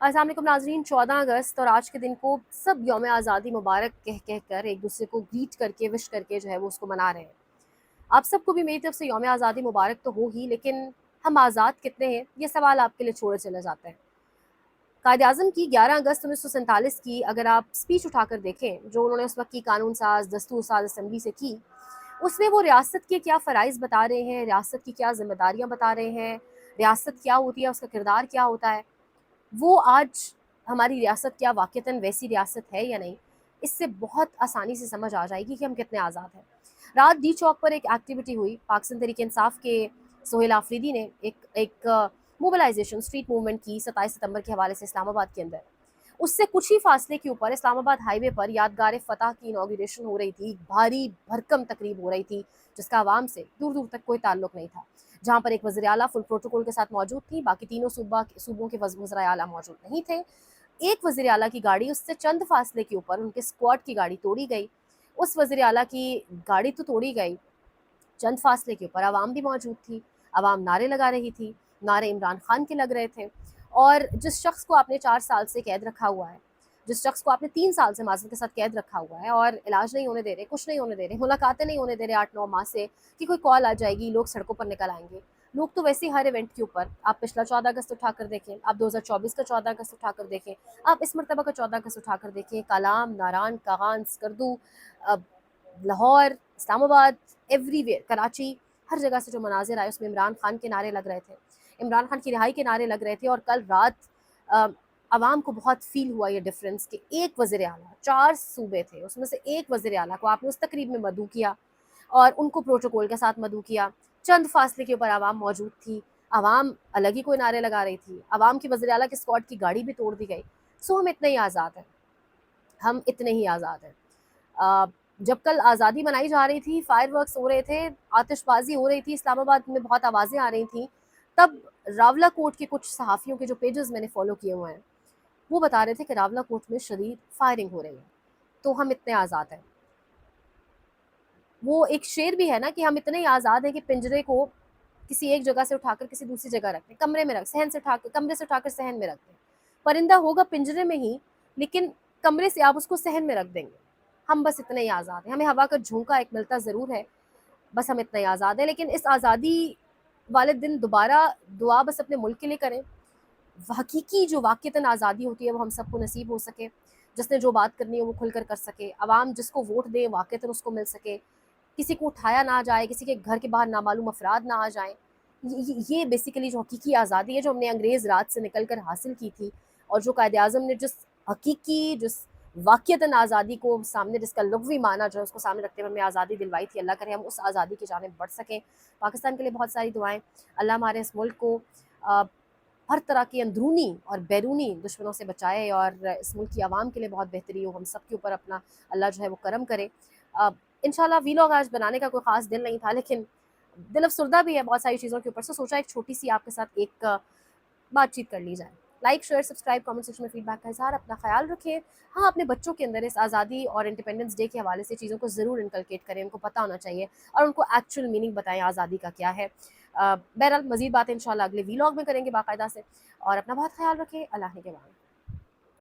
अस्सलाम वालेकुम नाज़रीन। 14 अगस्त और आज के दिन को सब यौम आज़ादी मुबारक कह कह कर एक दूसरे को ग्रीट करके विश करके जो है वो उसको मना रहे हैं। आप सबको भी मेरी तरफ से यौम आज़ादी मुबारक तो हो ही, लेकिन हम आज़ाद कितने हैं ये सवाल आपके लिए छोड़े चले जाते हैं। कायद-ए-आज़म की 11 अगस्त 1947 की अगर आप स्पीच उठाकर देखें जो उन्होंने उस वक्त की कानून साज दस्तूर साज असम्बली से की, उसमें वो रियासत के क्या फ़राइज़ बता रहे हैं, रियासत की क्या ज़िम्मेदारियाँ बता रहे हैं, रियासत क्या होती है, उसका किरदार क्या होता है। वो आज हमारी रियासत क्या वाक़ईतन वैसी रियासत है या नहीं, इससे बहुत आसानी से समझ आ जाएगी कि हम कितने आज़ाद हैं। रात डी चौक पर एक एक्टिविटी हुई, पाकिस्तान तहरीक-ए-इंसाफ के सोहेल आफरीदी ने एक मोबिलाइजेशन स्ट्रीट मूवमेंट की 27 सितंबर के हवाले से इस्लामाबाद के अंदर। उससे कुछ ही फासले के ऊपर इस्लामाबाद हाईवे पर यादगार फ़तह की इनॉग्रेशन हो रही थी, भारी भरकम तकरीब हो रही थी, जिसका आवाम से दूर दूर तक कोई ताल्लुक नहीं था। जहाँ पर एक वज़ीर आला फुल प्रोटोकॉल के साथ मौजूद थी, बाकी तीनों सूबों के वज़ीर आला मौजूद नहीं थे। एक वज़ीर आला की गाड़ी उससे चंद फासले के ऊपर उनके स्क्वाड की गाड़ी तोड़ी गई। उस वज़ीर आला की गाड़ी तो तोड़ी गई, चंद फासले के ऊपर आवाम भी मौजूद थी। आवाम नारे लगा रही थी, नारे इमरान खान के लग रहे थे। और जिस शख्स को आपने 4 साल से कैद रखा हुआ है, जिस शख्स को आपने 3 साल से माज़रत के साथ कैद रखा हुआ है और इलाज नहीं होने दे रहे, कुछ नहीं होने दे रहे, मुलाकातें नहीं होने दे रहे 8-9 माह से कि कोई कॉल आ जाएगी, लोग सड़कों पर निकल आएँगे। लोग तो वैसे ही हर इवेंट के ऊपर, आप पिछला 14 अगस्त उठाकर देखें, आप 2024 का 14 अगस्त उठाकर देखें, आप इस मरतबा का 14 अगस्त उठाकर देखें, कालाम, नारान, कागान, स्कर्दू, अ, लाहौर, इस्लामाबाद, एवरीवेयर, कराची, हर जगह से जो मनाज़िर आए उसमें इमरान खान के नारे लग रहे थे, इमरान खान की रिहाई के नारे लग रहे थे। और कल रात अ, आवाम को बहुत फ़ील हुआ ये डिफ़रेंस कि एक वज़ीर आला, 4 सूबे थे, उसमें से एक वज़ीर आला को आपने उस तकरीब में मदऊ किया और उनको प्रोटोकॉल के साथ मदऊ किया। चंद फासले के ऊपर आवाम मौजूद थी, आवाम अलग ही कोई नारे लगा रही थी, आवाम की वज़ीर आला के स्क्वाड की गाड़ी भी तोड़ दी गई। सो हम इतने ही आज़ाद हैं, हम इतने ही आज़ाद हैं। अ, जब कल आज़ादी मनाई जा रही थी, फायरवर्क्स हो रहे थे, आतिशबाज़ी हो रही थी, इस्लामाबाद में बहुत आवाज़ें आ रही थीं, तब रावला कोर्ट के कुछ सहाफ़ियों के जो पेजेज़ मैंने फ़ॉलो किए हुए हैं, वो बता रहे थे कि रावला कोर्ट में शदीद फायरिंग हो रही है। तो हम इतने आज़ाद हैं। वो एक शेर भी है ना कि हम इतने ही आज़ाद हैं कि पिंजरे को किसी एक जगह से उठाकर किसी दूसरी जगह रख दें, कमरे में रख सहन से उठाकर कमरे से उठाकर सहन में रख दें। परिंदा होगा पिंजरे में ही, लेकिन कमरे से आप उसको सहन में रख देंगे। हम बस इतने ही आज़ाद हैं। हमें हवा का झोंका एक मिलता ज़रूर है, बस हम इतना ही आज़ाद हैं। लेकिन इस आज़ादी वाले दिन दोबारा दुआ बस अपने मुल्क के लिए करें, हकीकी जो वाक़ईतन आज़ादी होती है वो हम सबको नसीब हो सके, जिसने जो बात करनी है वो खुलकर कर सके, आवाम जिसको वोट दे वाक़ईतन उसको मिल सके, किसी को उठाया ना जाए, किसी के घर के बाहर नामालूम अफ़राद ना आ जाएँ। ये बेसिकली जो हकीकी आज़ादी है जो हमने अंग्रेज़ राज से निकल कर हासिल की थी और जो कायद-ए-आज़म ने जिस वाक़ईतन आज़ादी को सामने जिसका लुग़वी माना जो है उसको सामने रखते हुए हमें आज़ादी दिलवाई थी, अल्लाह करे हम उस आज़ादी की जानिब बढ़ सकें। पाकिस्तान के लिए बहुत सारी दुआएँ। अल्लाह हमारे इस मुल्क को अ, हर तरह की अंदरूनी और बैरूनी दुश्मनों से बचाए और इस मुल्क की आवाम के लिए बहुत बेहतरी हो, हम सब के ऊपर अपना अल्लाह जो है वो करम करे। अ, इंशाल्लाह वीलॉग आज बनाने का कोई ख़ास दिल नहीं था, लेकिन दिल अफ़सरदा भी है बहुत सारी चीज़ों के ऊपर से, सोचा एक छोटी-सी आपके साथ एक बातचीत कर ली जाए। Like, share, subscribe, comment section में फीडबैक का इज़हार, अपना ख़्याल रखें। हाँ, अपने बच्चों के अंदर इस आज़ादी और इंडिपेंडेंस डे के हवाले से चीज़ों को ज़रूर इनकलकेट करें, उनको पता होना चाहिए और उनको एक्चुअल मीनिंग बताएँ आज़ादी का क्या है। बहरहाल मज़ीद बातें इंशाल्लाह अगले वीलॉग में करेंगे बाकायदा से और अपना बहुत ख़्याल रखें। अल्लाह ने के बाद।